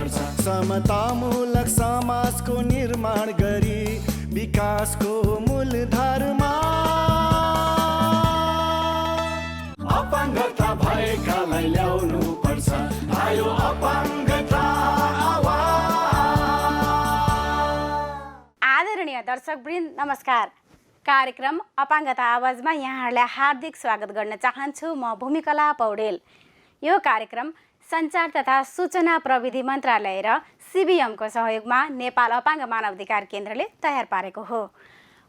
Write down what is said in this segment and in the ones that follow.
पर्छ। समतामूलक समाजको निर्माण गरी विकासको मूलधारमा अपाङ्गता भएकालाई ल्याउनु पर्छ। आयो अपाङ्गता आवाज। आदरणीय दर्शकवृन्द नमस्कार। कार्यक्रम अपाङ्गता आवाजमा यहाँहरूलाई हार्दिक स्वागत गर्न चाहन्छु। म भूमिकला पौडेल। यो कार्यक्रम सञ्चार तथा सूचना प्रविधि मन्त्रालय र सिबिएमको सहयोगमा नेपाल अपाङ्ग मानवाधिकार केन्द्रले तयार पारेको हो।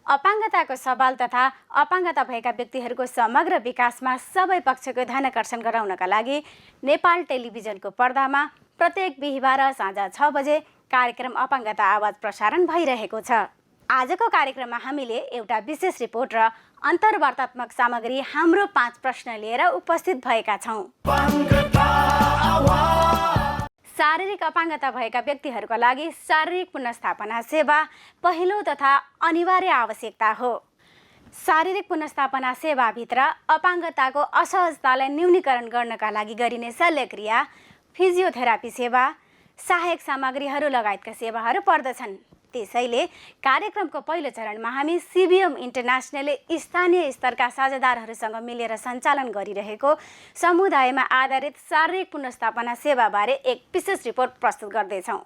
अपाङ्गताको सवाल तथा अपाङ्गता भएका व्यक्तिहरूको समग्र विकासमा सबै पक्षको ध्यानाकर्षण गराउनका लागि नेपाल टेलिभिजनको पर्दामा प्रत्येक बिहिबार साँझ 6 बजे कार्यक्रम अपाङ्गता आवाज प्रसारण भइरहेको छ। आजको कार्यक्रममा हामीले एउटा विशेष रिपोर्ट र अन्तर्वार्तात्मक सामग्री हाम्रो 5 प्रश्न लिएर उपस्थित भएका छौँ। शारीरिक अपाङ्गता भएका व्यक्तिहरूका लागि शारीरिक पुनर्स्थापना सेवा पहिलो तथा अनिवार्य आवश्यकता हो। शारीरिक पुनर्स्थापना सेवाभित्र अपाङ्गताको असहजतालाई न्यूनीकरण गर्नका लागि गरिने शल्यक्रिया, फिजियोथेरापी सेवा, सहायक सामग्रीहरू लगायतका सेवाहरू पर्दछन्। त्यसैले कार्यक्रमको पहिलो चरणमा हामी सिबिएम इन्टरनेसनलले स्थानीय स्तरका साझेदारहरूसँग मिलेर सञ्चालन गरिरहेको समुदायमा आधारित शारीरिक पुनर्स्थापना सेवाबारे एक विशेष रिपोर्ट प्रस्तुत गर्दैछौँ।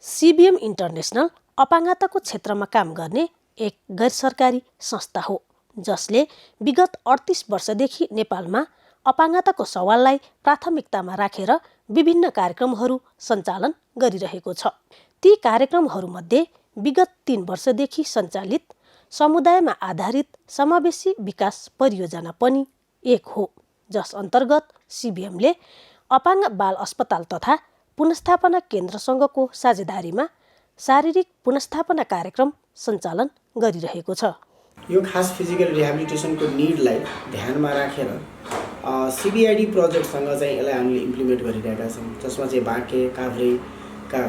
सिबिएम इन्टरनेसनल अपाङ्गताको क्षेत्रमा काम गर्ने एक गैर-सरकारी संस्था हो, जसले विगत 38 वर्षदेखि नेपालमा अपाङ्गताको सवाललाई प्राथमिकतामा राखेर विभिन्न कार्यक्रमहरू सञ्चालन गरिरहेको छ। ती कार्यक्रमहरूमध्ये विगत 3 वर्षदेखि सञ्चालित समुदायमा आधारित समावेशी विकास परियोजना पनि एक हो, जस अन्तर्गत सिबिएमले अपाङ्ग बाल अस्पताल तथा पुनर्स्थापना केन्द्रसँगको साझेदारीमा शारीरिक पुनर्स्थापना कार्यक्रम सञ्चालन गरिरहेको छ। यो खास फिजिकल रिहेबिलिटेसनको निडलाई ध्यानमा राखेर सिबिआइडी प्रोजेक्टसँग चाहिँ यसलाई हामीले इम्प्लिमेन्ट गरिरहेका छौँ, जसमा चाहिँ बाँके काभ्रेका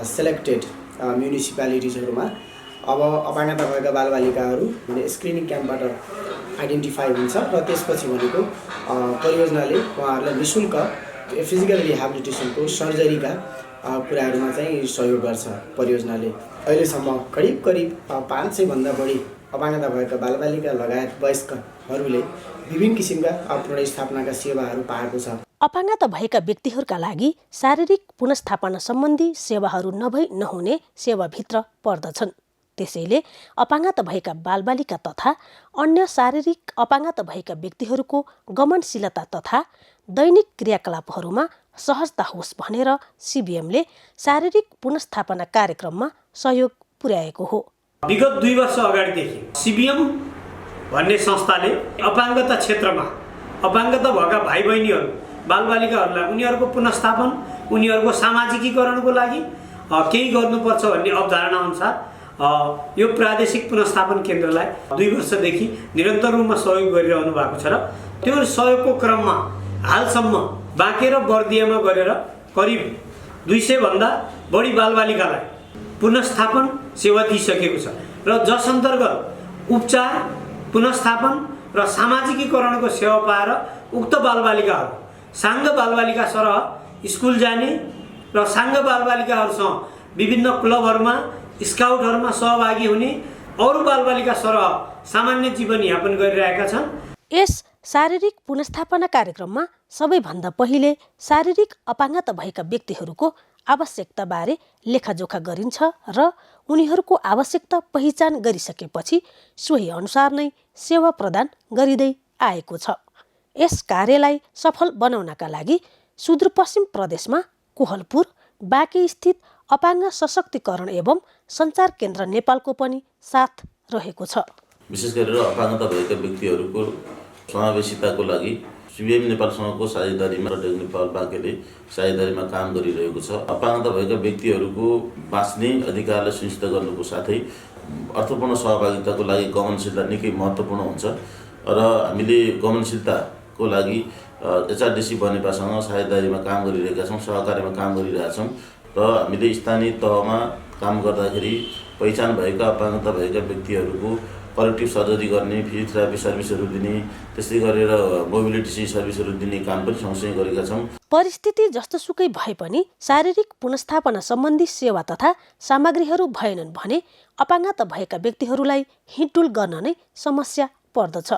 सेलेक्टेड म्युनिसिपालिटिजहरूमा अब अपाङ्गता भएका बालबालिकाहरू स्क्रिनिङ क्याम्पबाट आइडेन्टिफाई हुन्छ र त्यसपछि भनेको परियोजनाले उहाँहरूलाई निःशुल्क फिजिकल रिहेबिलिटेसनको सर्जरीका कुराहरूमा चाहिँ सहयोग गर्छ। परियोजनाले अहिलेसम्म करिब 500 भन्दा बढी अपाङ्गता भएका बालबालिका लगायत वयस्कहरूले विभिन्न किसिमका पुनर्स्थापनाका सेवाहरू पाएको छ। अपाङ्गता भएका व्यक्तिहरूका लागि शारीरिक पुनर्स्थापना सम्बन्धी सेवाहरू नभई नहुने सेवाभित्र पर्दछन्। त्यसैले अपाङ्गता भएका बालबालिका तथा अन्य शारीरिक अपाङ्गता भएका व्यक्तिहरूको गमनशीलता तथा दैनिक क्रियाकलापहरूमा सहजता होस् भनेर सिबिएमले शारीरिक पुनर्स्थापना कार्यक्रममा सहयोग पुर्याएको हो। विगत 2 वर्ष अगाडिदेखि सिबिएम भन्ने संस्थाले अपाङ्गता क्षेत्रमा अपाङ्गता भएका भाइ बहिनीहरू बालबालिकाहरूलाई उनीहरूको पुनर्स्थापन, उनीहरूको सामाजिकीकरणको लागि केही गर्नुपर्छ भन्ने अवधारणा अनुसार यो प्रादेशिक पुनर्स्थापन केन्द्रलाई 2 वर्षदेखि निरन्तर रूपमा सहयोग गरिरहनु भएको छ र त्यो सहयोगको क्रममा हालसम्म बाँके र बर्दियामा गरेर करिब 200 भन्दा बढी बालबालिकालाई पुनर्स्थापन सेवा दिइसकेको छ र जस अन्तर्गत उपचार, पुनर्स्थापन र सामाजिकीकरणको सेवा पाएर उक्त बालबालिकाहरू साङ्ग बालबालिका सरह स्कुल जाने र साङ्ग बालबालिकाहरूसँग विभिन्न क्लबहरूमा, स्काउटहरूमा सहभागी हुने, अरू बालबालिका सरह सामान्य जीवनयापन गरिरहेका छन्। यस शारीरिक पुनर्स्थापना कार्यक्रममा सबैभन्दा पहिले शारीरिक अपाङ्गता भएका व्यक्तिहरूको आवश्यकताबारे लेखाजोखा गरिन्छ र उनीहरूको आवश्यकता पहिचान गरिसकेपछि सोही अनुसार नै सेवा प्रदान गरिँदै आएको छ। यस कार्यलाई सफल बनाउनका लागि सुदूरपश्चिम प्रदेशमा कोहलपुर, बाँके स्थित अपाङ्ग सशक्तिकरण एवं सञ्चार केन्द्र नेपालको पनि साथ रहेको छ। विशेष गरेर अपाङ्गता भएका व्यक्तिहरूको समावेशिताको लागि सिबिएम नेपालसँगको साझेदारीमा नेपाल बाँकेले साझेदारीमा काम गरिरहेको छ। अपाङ्गता भएका व्यक्तिहरूको बाँच्ने अधिकारलाई सुनिश्चित गर्नुको साथै अर्थपूर्ण सहभागिताको लागि गमनशीलता निकै महत्त्वपूर्ण हुन्छ र हामीले गमनशीलताको लागि एचआरडिसी बनेपासँग साझेदारीमा काम गरिरहेका छौँ, सहकार्यमा काम गरिरहेका छौँ र हामीले स्थानीय तहमा काम गर्दाखेरि पहिचान भएका अपाङ्गता भएका व्यक्तिहरूको कलेक्टिभ सर्जरी गर्ने, फिजियोथेरापी सर्भिसहरू दिने, त्यस्तै गरेर मोबिलिटी सर्भिसहरू दिने काम पनि सँगसँगै गरेका छौँ। परिस्थिति जस्तोसुकै भए पनि शारीरिक पुनर्स्थापना सम्बन्धी सेवा तथा सामग्रीहरू भएनन् भने अपाङ्गता भएका व्यक्तिहरूलाई हिँडडुल गर्न नै समस्या पर्दछ।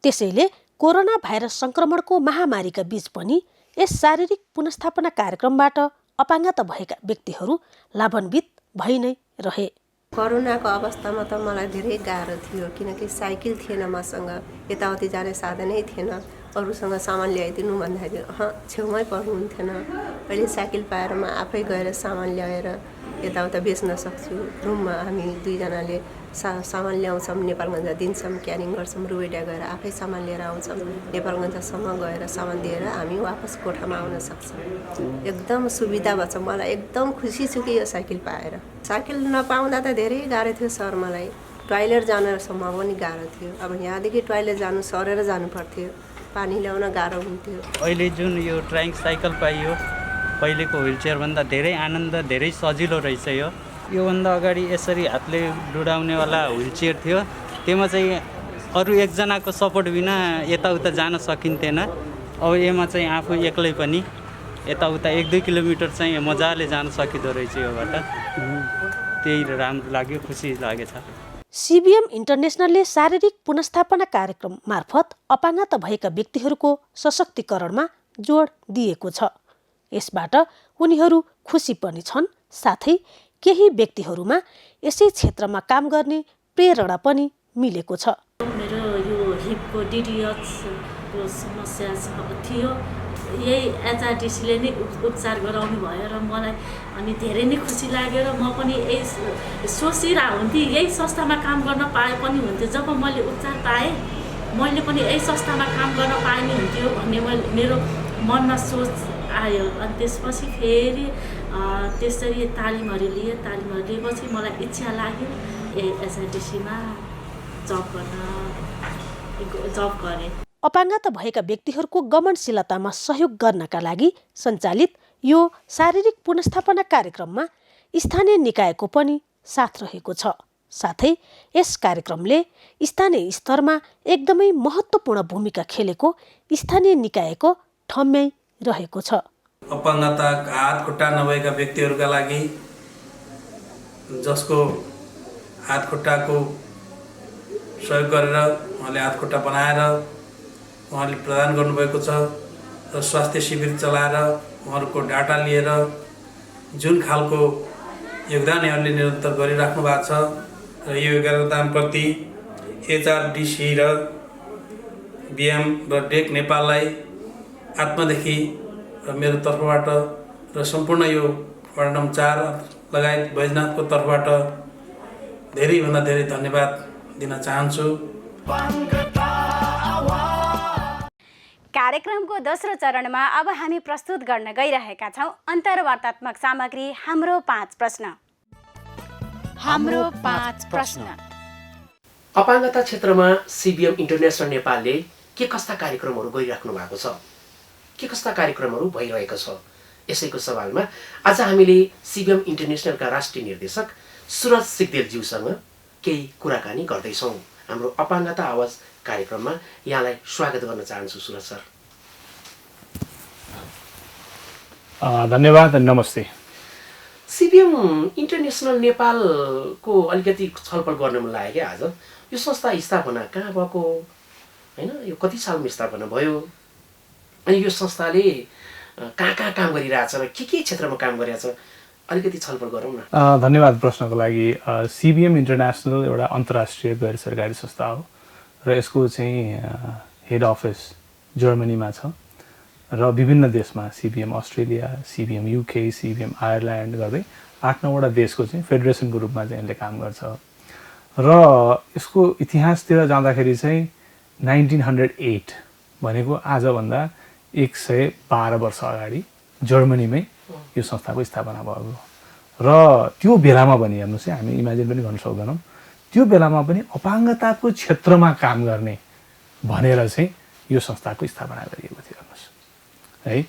त्यसैले कोरोना भाइरस संक्रमणको महामारीका बीच पनि यस शारीरिक पुनर्स्थापना कार्यक्रमबाट अपाङ्गता भएका व्यक्तिहरू लाभान्वित भइ नै रहे। कोरोनाको अवस्थामा त मलाई धेरै गाह्रो थियो, किनकि साइकल थिएन मसँग, यताउति जाने साधनै थिएन। अरूसँग सामान ल्याइदिनु भन्दाखेरि छेउमै पर्नुहुन्थेन। अहिले साइकल पाएर म आफै गएर सामान ल्याएर यताउता बेच्न सक्छु। रुममा हामी दुईजनाले सामान ल्याउँछौँ, नेपालगञ्ज दिन्छौँ, क्यारिङ गर्छौँ, रुवेडा गएर आफै सामान लिएर आउँछौँ। नेपालगञ्जसम्म गएर सामान दिएर हामी वापस कोठामा आउन सक्छौँ। एकदम सुविधा भएको छ। मलाई एकदम खुसी छु कि यो साइकल पाएर। साइकल नपाउँदा त धेरै गाह्रो थियो सर मलाई। टोइलेट जानसम्म पनि गाह्रो थियो। अब यहाँदेखि टोइलेट जानु सरेर जानु पर्थ्यो, पानी ल्याउन गाह्रो हुन्थ्यो। अहिले जुन यो ट्राइङ साइकल पाइयो, पहिलेको व्हिलचेयरभन्दा धेरै आनन्द, धेरै सजिलो रहेछ। योभन्दा अगाडि यसरी हातले डुडाउनेवाला व्हिलचेयर थियो, त्यसमा चाहिँ अरू एकजनाको सपोर्ट बिना यताउता जान सकिन्थेन। अब यसमा चाहिँ आफू एक्लै पनि यताउता 1-2 किलोमिटर चाहिँ मजाले जान सकिँदो रहेछ योबाट। त्यही राम्रो लाग्यो, खुसी लागेछ। सिबिएम इन्टरनेसनलले शारीरिक पुनर्स्थापना कार्यक्रम मार्फत अपाङ्गता भएका व्यक्तिहरूको सशक्तिकरणमा जोड दिएको छ। यसबाट उनीहरू खुसी पनि छन्, साथै केही व्यक्तिहरूमा यसै क्षेत्रमा काम गर्ने प्रेरणा पनि मिलेको छ। मेरो यो हिपको डिडिएचको समस्या थियो, यही एचआरटिसीले नै उपचार गराउनु भयो र मलाई अनि धेरै नै खुसी लाग्यो र म पनि यही सोचिरहेको हुन्थेँ यही संस्थामा काम गर्न पाए पनि हुन्थ्यो। जब मैले उपचार पाएँ, मैले पनि यही संस्थामा काम गर्न पाए नि हुन्थ्यो भन्ने मेरो मनमा सोच आयो। अनि त्यसपछि फेरि त्यसरी तालिमहरू लिएपछि मलाई इच्छा लाग्यो एसआरटिसीमा जब गरेँ। अपाङ्गता भएका व्यक्तिहरूको गमनशीलतामा सहयोग गर्नका लागि सञ्चालित यो शारीरिक पुनर्स्थापना कार्यक्रममा स्थानीय निकायको पनि साथ रहेको छ। साथै यस कार्यक्रमले स्थानीय स्तरमा एकदमै महत्त्वपूर्ण भूमिका खेलेको स्थानीय निकायको ठम्याइ रहेको छ। अपाङ्गता हात खुट्टा नभएका व्यक्तिहरूका लागि जसको हात खुट्टाको सहयोग गरेर उहाँले हात खुट्टा बनाएर उहाँले प्रदान गर्नुभएको छ र स्वास्थ्य शिविर चलाएर उहाँहरूको डाटा लिएर जुन खालको योगदान यहाँले निरन्तर गरिराख्नु भएको छ र यो योगदानप्रति एचआरडिसी र बिएम र डेक नेपाललाई आत्मादेखि र मेरो तर्फबाट र सम्पूर्ण यो वार्ड नम्बर 4 लगायत बैजनाथको तर्फबाट धेरैभन्दा धेरै धन्यवाद दिन चाहन्छु। कार्यक्रमको दोस्रो चरणमा अब हामी प्रस्तुत गर्न गइरहेका छौँ अन्तर्वार्तात्मक सामग्री हाम्रो 5 प्रश्न। हाम्रो 5 प्रश्न। अपाङ्गता क्षेत्रमा सिबिएम इन्टरनेसनल नेपालले के कस्ता कार्यक्रमहरू गरिराख्नु भएको छ, के कस्ता कार्यक्रमहरू भइरहेको छ, यसैको सवालमा आज हामीले सिबिएम इन्टरनेसनलका राष्ट्रिय निर्देशक सुरज सिग्देलज्यूसँग केही कुराकानी गर्दैछौँ। हाम्रो अपाङ्गता आवाज कार्यक्रममा यहाँलाई स्वागत गर्न चाहन्छु सुरज सर। धन्यवाद, नमस्ते। सिबिएम इन्टरनेसनल नेपालको अलिकति छलफल गर्न मन लाग्यो क्या आज। यो संस्था स्थापना कहाँ भएको होइन, यो कति सालमा स्थापना भयो, अनि यो संस्थाले कहाँ कहाँ काम गरिरहेछ र के क्षेत्रमा काम गरिरहेछ, अलिकति छलफल गरौँ न। धन्यवाद प्रश्नको लागि। सिबिएम इन्टरनेसनल एउटा अन्तर्राष्ट्रिय गैर सरकारी संस्था हो र यसको चाहिँ हेड अफिस जर्मनीमा छ र विभिन्न देशमा CBM Australia, CBM UK, CBM Ireland गर्दै 8-9वटा देशको चाहिँ फेडरेसनको रूपमा चाहिँ यसले काम गर्छ। र यसको इतिहासतिर जाँदाखेरि चाहिँ 1908 भनेको आजभन्दा 112 वर्ष अगाडि जर्मनीमै यो संस्थाको स्थापना भएको र त्यो बेलामा पनि हेर्नुहोस् है, हामी इमेजिन पनि गर्न सक्दैनौँ, त्यो बेलामा पनि अपाङ्गताको क्षेत्रमा काम गर्ने भनेर चाहिँ यो संस्थाको स्थापना गरिएको थियो हेर्नुहोस् है।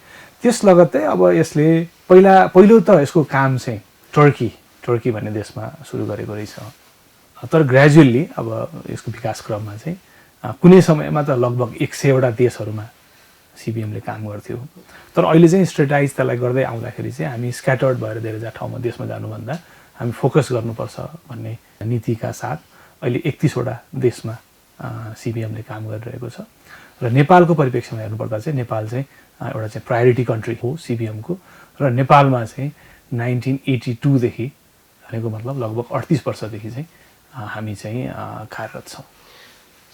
त्यस लगत्तै अब यसले पहिलो त यसको काम चाहिँ टर्की भन्ने देशमा सुरु गरेको रहेछ तर ग्रेजुअल्ली अब यसको विकास क्रममा चाहिँ कुनै समयमा त लगभग 100वटा देशहरूमा सिबिएमले काम गर्थ्यो। तर अहिले चाहिँ स्ट्रेटाइज त्यसलाई गर्दै आउँदाखेरि चाहिँ हामी स्क्याटर्ड भएर धेरै ठाउँमा देशमा जानुभन्दा हामी फोकस गर्नुपर्छ भन्ने नीतिका साथ अहिले 31वटा देशमा सिबिएमले काम गरिरहेको छ। र नेपालको परिप्रेक्ष्यमा हेर्नुपर्दा चाहिँ नेपाल चाहिँ एउटा चाहिँ प्रायोरिटी कन्ट्री हो सिबिएमको, र नेपालमा चाहिँ 1982 देखि भनेको मतलब लगभग 38 वर्षदेखि चाहिँ हामी चाहिँ कार्यरत छौँ।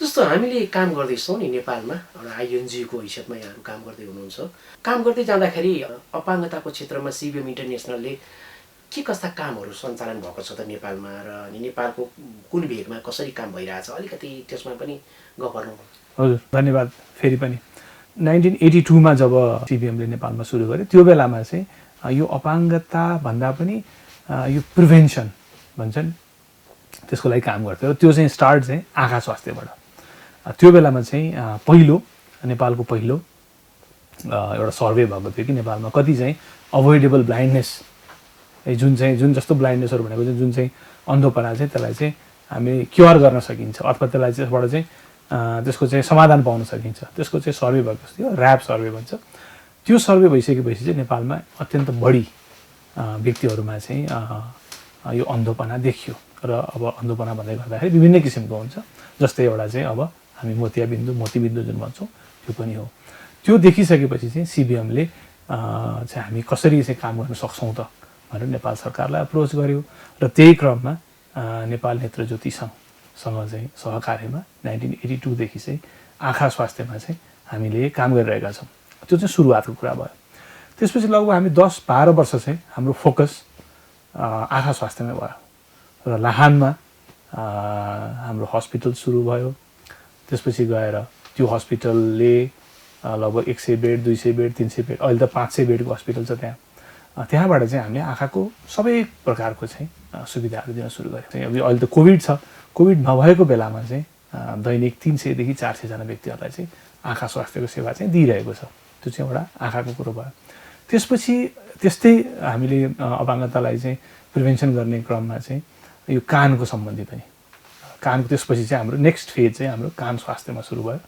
जस्तो हामीले काम गर्दैछौँ नि नेपालमा, एउटा आइएनजिओको हैसियतमा यहाँहरू काम गर्दै हुनुहुन्छ। काम गर्दै जाँदाखेरि अपाङ्गताको क्षेत्रमा सिबिएम इन्टरनेसनलले के कस्ता कामहरू सञ्चालन भएको छ त नेपालमा, र अनि नेपालको कुन भेगमा कसरी काम भइरहेछ अलिकति त्यसमा पनि गफ गर्नु। हजुर, धन्यवाद। फेरि पनि 1982मा जब सिबिएमले नेपालमा सुरु गर्यो त्यो बेलामा चाहिँ यो अपाङ्गता भन्दा पनि यो प्रिभेन्सन भन्छ नि त्यसको लागि काम गर्थ्यो। र त्यो चाहिँ स्टार्ट चाहिँ आँखा स्वास्थ्यबाट। त्यो बेलामा चाहिँ नेपालको पहिलो एउटा सर्वे भएको थियो कि नेपालमा कति चाहिँ अभोइडेबल ब्लाइन्डनेस, जुन जस्तो ब्लाइन्डनेसहरू भनेको चाहिँ जुन चाहिँ अन्धोपना चाहिँ त्यसलाई चाहिँ हामी क्योर गर्न सकिन्छ अथवा त्यसलाई त्यसबाट चाहिँ त्यसको चाहिँ समाधान पाउन सकिन्छ, त्यसको चाहिँ सर्वे भएको थियो, ऱ्याप सर्वे भन्छ। त्यो सर्वे भइसकेपछि चाहिँ नेपालमा अत्यन्त बढी व्यक्तिहरूमा चाहिँ यो अन्धोपना देखियो। र अब अन्धोपना भन्दै गर्दाखेरि विभिन्न किसिमको हुन्छ, जस्तै एउटा चाहिँ अब हामी मोतीबिन्दु जुन भन्छौँ त्यो पनि हो। त्यो देखिसकेपछि चाहिँ सिबिएमले चाहिँ हामी कसरी चाहिँ काम गर्न सक्छौँ त भनेर नेपाल सरकारलाई अप्रोच गर्यो। र त्यही क्रममा नेपाल नेत्र ज्योति सङ्घसँग चाहिँ सहकार्यमा 1982देखि चाहिँ आँखा स्वास्थ्यमा चाहिँ हामीले काम गरिरहेका छौँ। त्यो चाहिँ सुरुवातको कुरा भयो। त्यसपछि लगभग हामी 10-12 वर्ष चाहिँ हाम्रो फोकस आँखा स्वास्थ्यमै भयो। र लाहानमा हाम्रो हस्पिटल सुरु भयो। त्यसपछि गएर त्यो हस्पिटलले लगभग 100 बेड, 200 बेड, 300 बेड, अहिले त 500 बेडको हस्पिटल छ त्यहाँ। त्यहाँबाट चाहिँ हामीले आँखाको सबै प्रकारको चाहिँ सुविधाहरू दिन सुरु गऱ्यौँ। अब अहिले त कोभिड छ, कोभिड नभएको बेलामा चाहिँ दैनिक 300 देखि 400 जना व्यक्तिहरूलाई चाहिँ आँखा स्वास्थ्यको सेवा चाहिँ दिइरहेको छ। त्यो चाहिँ एउटा आँखाको कुरो भयो। त्यसपछि त्यस्तै हामीले अपाङ्गतालाई चाहिँ प्रिभेन्सन गर्ने क्रममा चाहिँ यो कानको सम्बन्धी पनि कानको त्यसपछि चाहिँ हाम्रो नेक्स्ट फेज चाहिँ हाम्रो कान स्वास्थ्यमा सुरु भयो।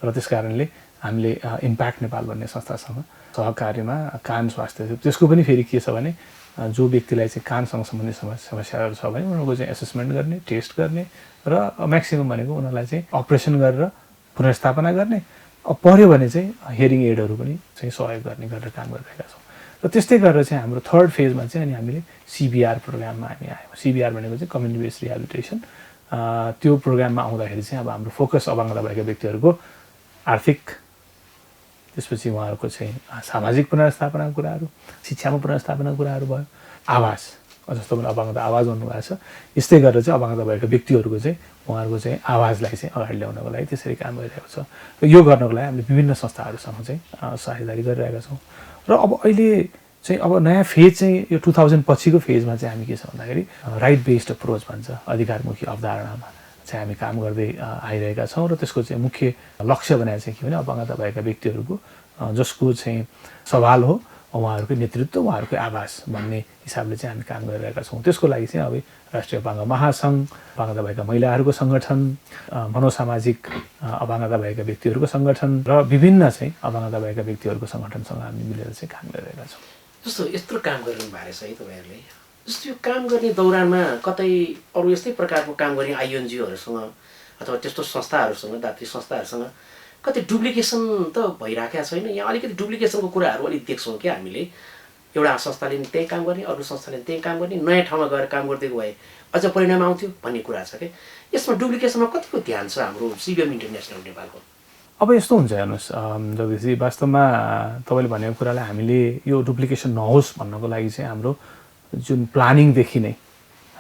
र त्यस कारणले हामीले इम्प्याक्ट नेपाल भन्ने संस्थासँग सहकार्यमा कान स्वास्थ्य त्यसको पनि फेरि के छ भने जो व्यक्तिलाई चाहिँ कानसँग सम्बन्धित समस्याहरू छ भने उनीहरूको चाहिँ एसेसमेन्ट गर्ने, टेस्ट गर्ने र म्याक्सिमम भनेको उनीहरूलाई चाहिँ अपरेसन गरेर पुनर्स्थापना गर्ने, पर्यो भने चाहिँ हियरिङ एडहरू पनि चाहिँ सहयोग गर्ने गरेर काम गरिरहेका छौँ। र त्यस्तै गरेर चाहिँ हाम्रो थर्ड फेजमा चाहिँ अनि हामीले सिबिआर प्रोग्राममा हामी आयौँ। सिबिआर भनेको चाहिँ कम्युनिटी बेस्ड रिहेबिलिटेसन। त्यो प्रोग्राममा आउँदाखेरि चाहिँ अब हाम्रो फोकस अपाङ्गता भएका व्यक्तिहरूको आर्थिक, त्यसपछि उहाँहरूको चाहिँ सामाजिक पुनर्स्थापनाको कुराहरू, शिक्षामा पुनर्स्थापनाको कुराहरू भयो, आवास, जस्तो मैले अपाङ्गता आवाज भन्नुभएको छ, यस्तै गरेर चाहिँ अपाङ्गता भएका व्यक्तिहरूको चाहिँ उहाँहरूको चाहिँ आवाजलाई चाहिँ अगाडि ल्याउनको लागि त्यसरी काम गरिरहेको छ। र यो गर्नको लागि हामीले विभिन्न संस्थाहरूसँग चाहिँ साझेदारी गरिरहेका छौँ। र अब अहिले चाहिँ अब नयाँ फेज चाहिँ यो 2000 पछिको फेजमा चाहिँ हामी के छ भन्दाखेरि राइट बेस्ड अप्रोच भन्छ, अधिकारमुखी अवधारणामा चाहिँ हामी काम गर्दै आइरहेका छौँ। र त्यसको चाहिँ मुख्य लक्ष्य भनेको चाहिँ के भने अपाङ्गता भएका व्यक्तिहरूको जसको चाहिँ सवाल हो उहाँहरूको नेतृत्व, उहाँहरूको आवास भन्ने हिसाबले चाहिँ हामी काम गरिरहेका छौँ। त्यसको लागि चाहिँ अब राष्ट्रिय अपाङ्ग महासङ्घ, अपाङ्गता भएका महिलाहरूको सङ्गठन, मनोसामाजिक अपाङ्गता भएका व्यक्तिहरूको सङ्गठन र विभिन्न चाहिँ अपाङ्गता भएका व्यक्तिहरूको सङ्गठनसँग हामी मिलेर चाहिँ काम गरिरहेका छौँ। जस्तो यत्रो काम गरिरहनु भएको छ है तपाईँहरूले, जस्तो यो काम गर्ने दौरानमा कतै अरू यस्तै प्रकारको काम गर्ने आइएनजिओहरूसँग अथवा त्यस्तो संस्थाहरूसँग, दात्री संस्थाहरूसँग कतै डुप्लिकेसन त भइरहेको छैन? यहाँ अलिकति डुप्लिकेसनको कुराहरू अलिक देख्छौँ क्या हामीले। एउटा संस्थाले त्यही काम गर्ने, अरू संस्थाले त्यही काम गर्ने, नयाँ ठाउँमा गएर काम गर्दै गए अझ परिणाम आउँथ्यो भन्ने कुरा छ क्या। यसमा डुप्लिकेसनमा कतिको ध्यान छ हाम्रो सिबिएम इन्टरनेसनल नेपालको? अब यस्तो हुन्छ हेर्नुहोस् जगदीशजी, वास्तवमा तपाईँले भनेको कुरालाई हामीले यो डुप्लिकेसन नहोस् भन्नको लागि चाहिँ हाम्रो जुन प्लानिङदेखि नै,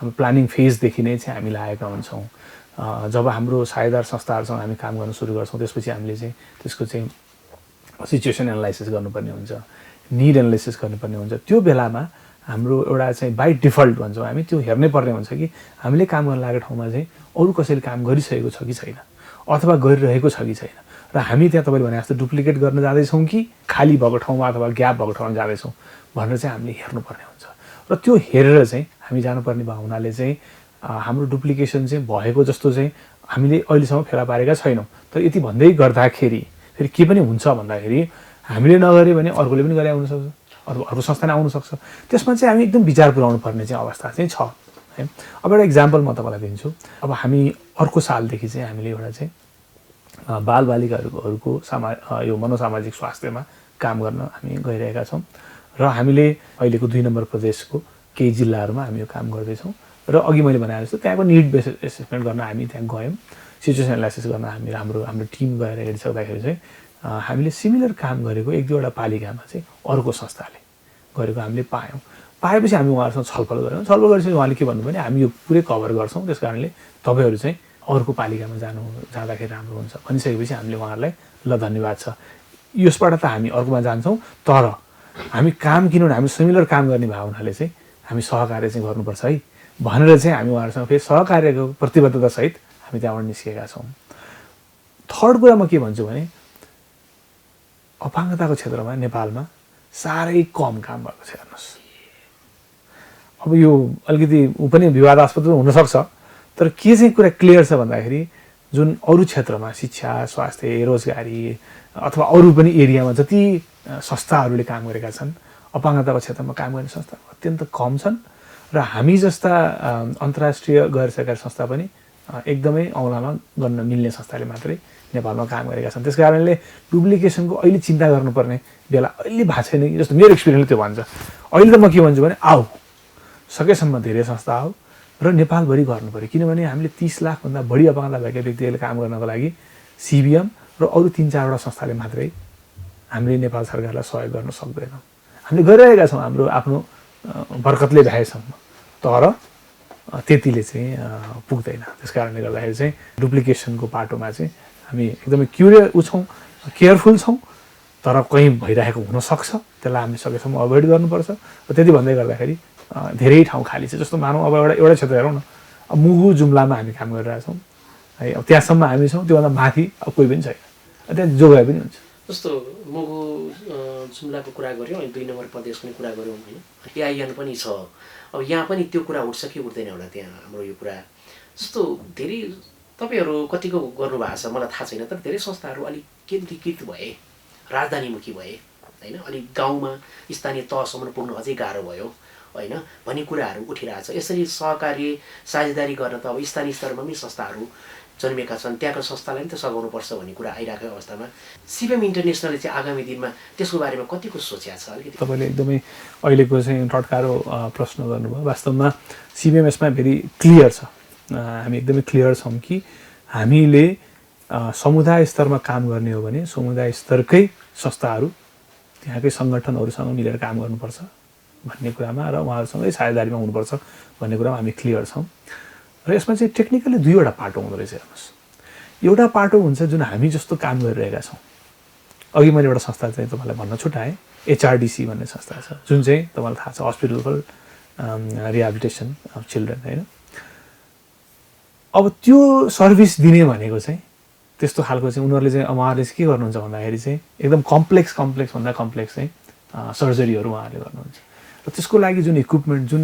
हाम्रो प्लानिङ फेजदेखि नै चाहिँ हामी लागेका हुन्छौँ। जब हाम्रो साझेदार संस्थाहरूसँग हामी काम गर्न सुरु गर्छौँ त्यसपछि हामीले चाहिँ त्यसको चाहिँ सिचुएसन एनालाइसिस गर्नुपर्ने हुन्छ, निड एनालाइसिस गर्नुपर्ने हुन्छ। त्यो बेलामा हाम्रो एउटा चाहिँ बाई डिफल्ट भन्छौँ हामी, त्यो हेर्नै पर्ने हुन्छ कि हामीले काम गर्न लागेको ठाउँमा चाहिँ अरू कसैले काम गरिसकेको छ कि छैन अथवा गरिरहेको छ कि छैन, र हामी त्यहाँ तपाईँले भने जस्तो डुप्लिकेट गर्न जाँदैछौँ कि खाली भएको ठाउँमा अथवा ग्याप भएको ठाउँमा जाँदैछौँ भनेर चाहिँ हामीले हेर्नुपर्ने हुन्छ। र त्यो हेरेर चाहिँ हामी जानुपर्ने भावनाले चाहिँ हाम्रो डुप्लिकेसन चाहिँ भएको जस्तो चाहिँ हामीले अहिलेसम्म फेला पारेका छैनौँ। तर यति भन्दै गर्दाखेरि फेरि के पनि हुन्छ भन्दाखेरि हामीले नगरे भने अर्कोले पनि गरे हुनसक्छ, अर्को संस्था नै आउनसक्छ। त्यसमा चाहिँ हामी एकदम विचार पुर्याउनु पर्ने चाहिँ अवस्था चाहिँ छ है। अब एउटा इक्जाम्पल म तपाईँलाई दिन्छु। अब हामी अर्को सालदेखि चाहिँ हामीले एउटा चाहिँ बालबालिकाहरूको यो मनोसामाजिक स्वास्थ्यमा काम गर्न हामी गइरहेका छौँ र हामीले अहिलेको 2 नम्बर प्रदेशको केही जिल्लाहरूमा हामी यो काम गर्दैछौँ। र अघि मैले भने जस्तो त्यहाँको निड बेस एसेसमेन्ट गर्न हामी त्यहाँ गयौँ, सिचुएसन एनालाइसिस गर्न हामी हाम्रो टिम गएर हेरिसक्दाखेरि चाहिँ हामीले सिमिलर काम गरेको 1-2वटा पालिकामा चाहिँ अर्को संस्थाले गरेको हामीले पायौँ। पाएपछि हामी उहाँहरूसँग छलफल गऱ्यौँ। छलफल गरेपछि उहाँले के भन्नुभयो भने हामी यो पुरै कभर गर्छौँ, त्यस कारणले तपाईँहरू चाहिँ अर्को पालिकामा जाँदाखेरि राम्रो हुन्छ भनिसकेपछि हामीले उहाँहरूलाई ल धन्यवाद छ, यसबाट त हामी अर्कोमा जान्छौँ, तर हामी काम किनभने हामी सिमिलर काम गर्ने भावनाले चाहिँ हामी सहकार्य चाहिँ गर्नुपर्छ है भनेर चाहिँ हामी उहाँहरूसँग फेरि सहकार्यको प्रतिबद्धतासहित हामी त्यहाँबाट निस्केका छौँ। थर्ड कुरा म के भन्छु भने अपाङ्गताको क्षेत्रमा नेपालमा साह्रै कम काम भएको छ। हेर्नुहोस्, अब यो अलिकति पनि विवादास्पद हुनसक्छ, तर के चाहिँ कुरा क्लियर छ भन्दाखेरि जुन अरू क्षेत्रमा शिक्षा, स्वास्थ्य, रोजगारी अथवा अरू पनि एरियामा जति संस्थाहरूले काम गरेका छन्, अपाङ्गताको क्षेत्रमा काम गर्ने संस्था अत्यन्त कम छन् र हामी जस्ता अन्तर्राष्ट्रिय गैर सरकारी संस्था पनि एकदमै औँलामा गर्न मिल्ने संस्थाले मात्रै नेपालमा काम गरेका छन्। त्यस कारणले डुप्लिकेसनको अहिले चिन्ता गर्नुपर्ने बेला अहिले भएको छैन जस्तो मेरो एक्सपिरियन्सले त्यो भन्छ। अहिले त म के भन्छु भने आऊ सकेसम्म धेरै संस्था आऊ र नेपालभरि गर्नु पऱ्यो, किनभने हामीले 30 लाखभन्दा बढी अपाङ्गता भएका व्यक्तिहरूले काम गर्नको लागि सिबिएम र अरू 3-4वटा संस्थाले मात्रै हामीले नेपाल सरकारलाई सहयोग गर्न सक्दैनौँ। हामीले गरिरहेका छौँ हाम्रो आफ्नो बरकतले भएसम्म, तर त्यतिले चाहिँ पुग्दैन। त्यस कारणले गर्दाखेरि चाहिँ डुप्लिकेसनको पाटोमा चाहिँ हामी एकदमै केयरफुल छौँ, तर कहीँ भइरहेको हुनसक्छ, त्यसलाई हामीले सकेसम्म अभोइड गर्नुपर्छ। र त्यति भन्दै गर्दाखेरि धेरै ठाउँ खाली छ। जस्तो मानौँ अब एउटा क्षेत्र हेरौँ न, अब मुगु जुम्लामा हामी काम गरिरहेछौँ है, अब त्यहाँसम्म हामी छौँ, त्योभन्दा माथि अब कोही पनि छैन, त्यहाँ जो गए पनि हुन्छ। जस्तो मुगु जुम्लाको कुरा गऱ्यौँ, अनि 2 नम्बर प्रदेशको कुरा गऱ्यौँ होइन, एआइएन पनि छ। अब यहाँ पनि त्यो कुरा उठ्छ कि उठ्दैन एउटा त्यहाँ हाम्रो यो कुरा जस्तो धेरै तपाईँहरू कतिको गर्नुभएको छ मलाई थाहा छैन, तर धेरै संस्थाहरू अलिक केन्द्रीकृत भए, राजधानीमुखी भए होइन, अलिक गाउँमा स्थानीय तहसम्म पुग्न अझै गाह्रो भयो होइन भन्ने कुराहरू उठिरहेछ। यसरी सहकारी साझेदारी गर्न त अब स्थानीय स्तरमा पनि संस्थाहरू जन्मेका छन्, त्यहाँको संस्थालाई पनि त सघाउनुपर्छ भन्ने कुरा आइरहेको अवस्थामा सिबिएम इन्टरनेसनलले चाहिँ आगामी दिनमा त्यसको बारेमा कतिको सोचेको छ? अलिकति तपाईँले एकदमै अहिलेको चाहिँ टटकारो प्रश्न गर्नुभयो। वास्तवमा सिबिएम यसमा भेरी क्लियर छ, हामी एकदमै क्लियर छौँ कि हामीले समुदाय स्तरमा काम गर्ने हो भने समुदाय स्तरकै संस्थाहरू त्यहाँकै सङ्गठनहरूसँग मिलेर काम गर्नुपर्छ भन्ने कुरामा र उहाँहरूसँगै साझेदारीमा हुनुपर्छ भन्ने कुरामा हामी क्लियर छौँ। र यसमा चाहिँ टेक्निकली 2वटा पाटो हुँदो रहेछ। हेर्नुहोस्, एउटा पाटो हुन्छ जुन हामी जस्तो काम गरिरहेका छौँ। अघि मैले एउटा संस्था चाहिँ तपाईँलाई भन्न छुट्याएँ, HRDC भन्ने संस्था छ, जुन चाहिँ तपाईँलाई थाहा छ hospital for rehabilitation of children होइन। अब त्यो सर्भिस दिने भनेको चाहिँ त्यस्तो खालको चाहिँ उनीहरूले चाहिँ उहाँहरूले चाहिँ के गर्नुहुन्छ भन्दाखेरि चाहिँ एकदम कम्प्लेक्सभन्दा कम्प्लेक्स चाहिँ सर्जरीहरू उहाँहरूले गर्नुहुन्छ र त्यसको लागि जुन इक्विपमेन्ट, जुन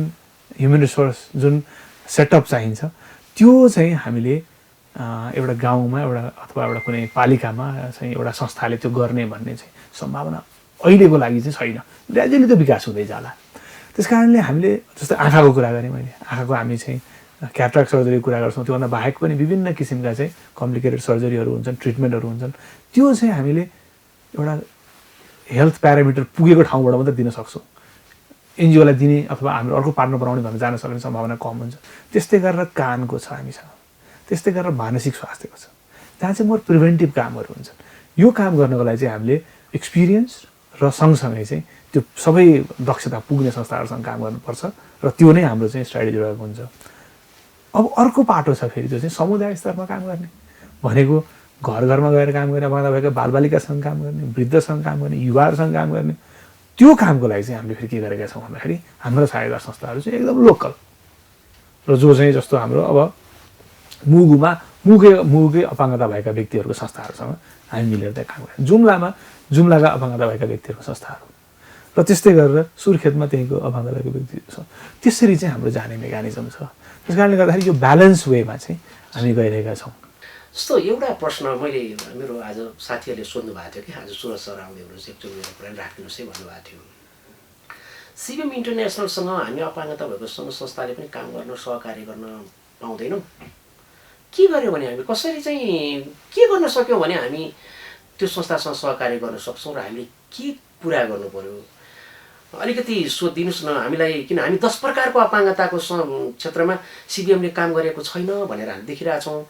ह्युमन रिसोर्स, जुन सेटअप चाहिन्छ त्यो चाहिँ हामीले एउटा गाउँमा अथवा एउटा कुनै पालिकामा चाहिँ एउटा संस्थाले त्यो गर्ने भन्ने चाहिँ सम्भावना अहिलेको लागि चाहिँ छैन। ग्रेजुअली त्यो विकास हुँदै जाला। त्यस कारणले हामीले जस्तै आँखाको कुरा गरेँ मैले, आँखाको हामी चाहिँ क्याट्राक्ट सर्जरीको कुरा गर्छौँ, त्योभन्दा बाहेक पनि विभिन्न किसिमका चाहिँ कम्प्लिकेटेड सर्जरीहरू हुन्छन्, ट्रिटमेन्टहरू हुन्छन्। त्यो चाहिँ हामीले एउटा हेल्थ प्यारामिटर पुगेको ठाउँबाट मात्रै दिन सक्छौँ। एनजिओलाई दिने अथवा हाम्रो अर्को पार्टनर बनाउने भनेर जान सक्ने सम्भावना कम हुन्छ। त्यस्तै गरेर कानको छ हामीसँग, त्यस्तै गरेर मानसिक स्वास्थ्यको छ, त्यहाँ चाहिँ मोर प्रिभेन्टिभ कामहरू हुन्छन्। यो काम गर्नको लागि चाहिँ हामीले एक्सपिरियन्स र सँगसँगै चाहिँ त्यो सबै दक्षता पुग्ने संस्थाहरूसँग काम गर्नुपर्छ र त्यो नै हाम्रो चाहिँ स्ट्राटेजी रहेको हुन्छ। अब अर्को पाटो छ फेरि, त्यो चाहिँ समुदाय स्तरमा काम गर्ने भनेको घर घरमा गएर काम गर्ने, अपाङ्गता भएका बालबालिकासँग काम गर्ने, वृद्धसँग काम गर्ने, युवाहरूसँग काम गर्ने। त्यो कामको लागि चाहिँ हामीले फेरि के गरेका छौँ भन्दाखेरि हाम्रो साझेदार संस्थाहरू चाहिँ एकदम लोकल र जो चाहिँ जस्तो हाम्रो अब मुगुकै अपाङ्गता भएका व्यक्तिहरूको संस्थाहरूसँग हामी मिलेर त्यहाँ काम गर्छौँ। जुम्लाका अपाङ्गता भएका व्यक्तिहरूको संस्थाहरू र त्यस्तै गरेर सुर्खेतमा त्यहीँको अपाङ्गता भएका व्यक्तिहरू छ। त्यसरी चाहिँ हाम्रो जाने मेकानिजम छ। त्यस कारणले गर्दाखेरि यो ब्यालेन्स वेमा चाहिँ हामी गइरहेका छौँ। जस्तो एउटा प्रश्न मैले मेरो आज साथीहरूले सोध्नु भएको थियो कि आज सुरज सर आउने हुनुहुन्छ एकचोटि मेरो कुरा राखिदिनुहोस् है भन्नुभएको थियो। सिबिएम इन्टरनेसनलसँग हामी अपाङ्गता भएको सङ्घ संस्थाले पनि काम गर्न सहकार्य गर्न पाउँदैनौँ। के गर्यो भने हामी कसरी चाहिँ के गर्न सक्यौँ भने हामी त्यो संस्थासँग सहकार्य गर्न सक्छौँ र हामीले के पुरा गर्नु पर्यो अलिकति सोधिदिनुहोस् न हामीलाई। किन हामी 10 प्रकारको अपाङ्गताको क्षेत्रमा सिबिएमले काम गरेको छैन भनेर हामी देखिरहेछौँ।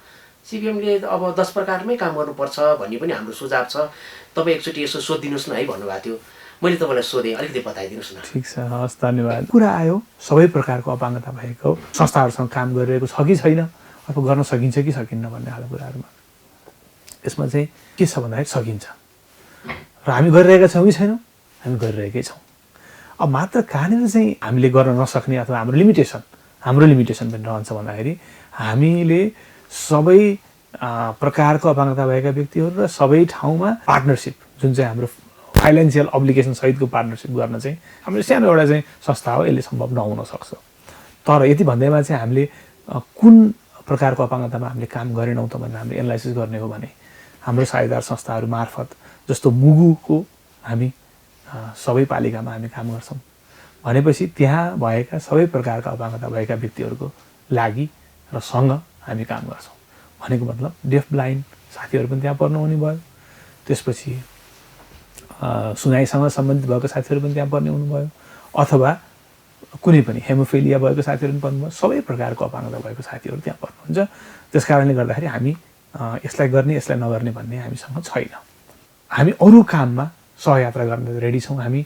सिबिएमले अब 10 प्रकारमै काम गर्नुपर्छ भन्ने पनि हाम्रो सुझाव छ। तपाईँ एकचोटि यसो सोधिदिनुहोस् न है भन्नुभएको थियो। मैले तपाईँलाई सोधेँ, अलिकति बताइदिनुहोस् न। ठिक छ, हस्, धन्यवाद। कुरा आयो सबै प्रकारको अपाङ्गता भएको संस्थाहरूसँग काम गरिरहेको छ कि छैन अथवा गर्न सकिन्छ कि सकिन्न भन्ने खालको कुराहरूमा यसमा चाहिँ के छ भन्दाखेरि सकिन्छ र हामी गरिरहेका छौँ कि छैनौँ, हामी गरिरहेकै छौँ। अब मात्र कहाँनिर चाहिँ हामीले गर्न नसक्ने अथवा हाम्रो लिमिटेसन पनि रहन्छ भन्दाखेरि हामीले सबै प्रकारको अपाङ्गता भएका व्यक्तिहरू र सबै ठाउँमा पार्टनरसिप, जुन चाहिँ हाम्रो फाइनेन्सियल अब्लिगेसन सहितको पार्टनरसिप गर्न चाहिँ हाम्रो सानो एउटा चाहिँ संस्था हो, यसले सम्भव नहुन सक्छ। तर यति भन्दैमा चाहिँ हामीले कुन प्रकारको अपाङ्गतामा हामीले काम गरेनौँ त भनेर हामीले एनालाइसिस गर्ने हो भने हाम्रो साझेदार संस्थाहरू मार्फत जस्तो मुगुको हामी सबै पालिकामा हामी काम गर्छौँ भनेपछि त्यहाँ भएका सबै प्रकारका अपाङ्गता भएका व्यक्तिहरूको लागि र सँग हामी काम गर्छौँ भनेको मतलब डेफ ब्लाइन्ड साथीहरू पनि त्यहाँ पर्नु हुने भयो। त्यसपछि सुनाइसँग सम्बन्धित भएको साथीहरू पनि त्यहाँ पर्ने हुनुभयो अथवा कुनै पनि हेमोफिलिया भएको साथीहरू पनि पर्नुभयो। सबै प्रकारको अपाङ्गता भएको साथीहरू त्यहाँ पर्नुहुन्छ। त्यस कारणले गर्दाखेरि हामी यसलाई गर्ने यसलाई नगर्ने भन्ने हामीसँग छैन। हामी अरू काममा सहयात्रा गर्न रेडी छौँ। हामी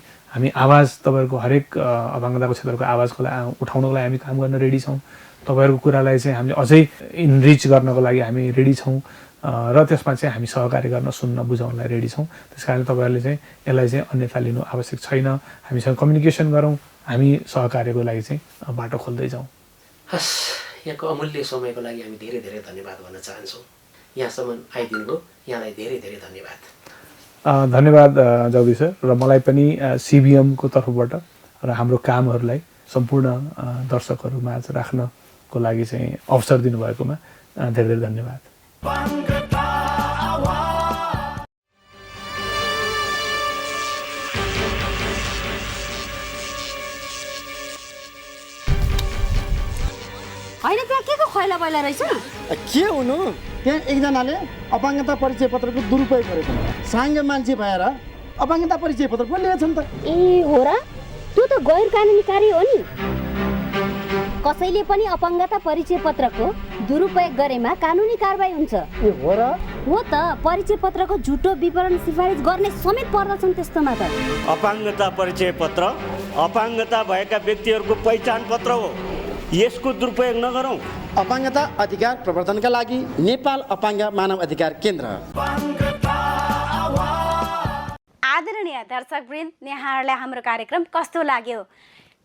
आवाज तपाईँहरूको हरेक अपाङ्गताको क्षेत्रको आवाजको लागि उठाउनको लागि हामी काम गर्न रेडी छौँ। तपाईँहरूको कुरालाई चाहिँ हामीले अझै इनरिच गर्नको लागि हामी रेडी छौँ र त्यसमा चाहिँ हामी सहकार्य गर्न सुन्न बुझाउनलाई रेडी छौँ। त्यस कारणले तपाईँहरूले चाहिँ यसलाई चाहिँ अन्यथा लिनु आवश्यक छैन। हामीसँग कम्युनिकेसन गरौँ, हामी सहकार्यको लागि चाहिँ बाटो खोल्दै जाउँ। हस्, यहाँको अमूल्य समयको लागि हामी धेरै धेरै धन्यवाद भन्न चाहन्छौँ। यहाँसम्म आइदिनुभयो, यहाँलाई धेरै धेरै धन्यवाद। धन्यवाद जगदीश सर। र मलाई पनि सिबिएमको तर्फबाट र हाम्रो कामहरूलाई सम्पूर्ण दर्शकहरूमा राख्नको लागि चाहिँ अवसर दिनुभएकोमा धेरै धेरै धन्यवाद। होइन त्यहाँ के को खैला पहिला रहेछ? के हुनु, त्यहाँ एकजनाले अपाङ्गता परिचय पत्रको दुरुपयोग गरेको साङ्गे मान्छे भएर अपाङ्गता परिचय पत्र पो लिएछन् त। ए हो र, त्यो त गैर कानुनी कार्य हो नि। कसैले पनि अपाङ्गता परिचय पत्रको दुरुपयोग गरेमा कानुनी कारबाही हुन्छ। ए हो र? हो त, परिचय पत्रको झुटो विवरण सिफारिस गर्ने समेत पर्दछन् त्यस्तोमा त। अपाङ्गता परिचय पत्र अपाङ्गता भएका व्यक्तिहरूको पहिचान पत्र हो, यसको दुरुपयोग नगरौँ। अपाङ्गता अधिकार प्रवर्धनका लागि नेपाल अपाङ्ग मानव अधिकार केन्द्र। आदरणीय दर्शकवृन्द, यहाँहरूलाई हाम्रो कार्यक्रम कस्तो लाग्यो?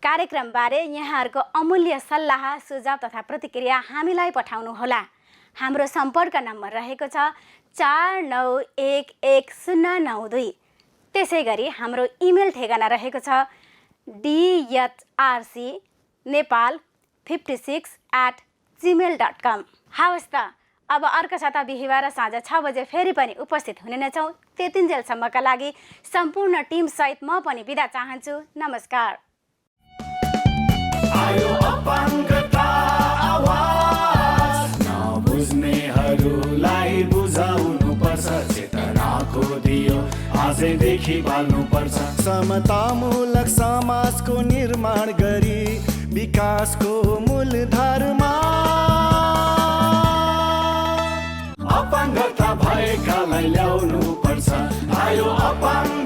कार्यक्रमबारे यहाँहरूको अमूल्य सल्लाह सुझाव तथा प्रतिक्रिया हामीलाई पठाउनुहोला। हाम्रो सम्पर्क नम्बर रहेको छ 49110992। त्यसै गरी हाम्रो इमेल ठेगाना रहेको छ dhrcnepal56@gmail.com। हवस् त, अब अर्को साता बिहिबार साँझ 6 बजे फेरि पनि उपस्थित हुने नै छौँ। त्यतिन्जेलसम्मका लागि सम्पूर्ण टिमसहित म पनि बिदा चाहन्छु। नमस्कार। आयो अपाङ्गता आवाज, नबुझ्नेहरूलाई बुझाउनु पर्छ, चेतनाको दियो आजैदेखि बाल्नुपर्छ। समतामूलक समाजको निर्माण गरी विकासको मूलधारमा अपाङ्गता भएकालाई ल्याउनु पर्छ। आयो अपाङ्ग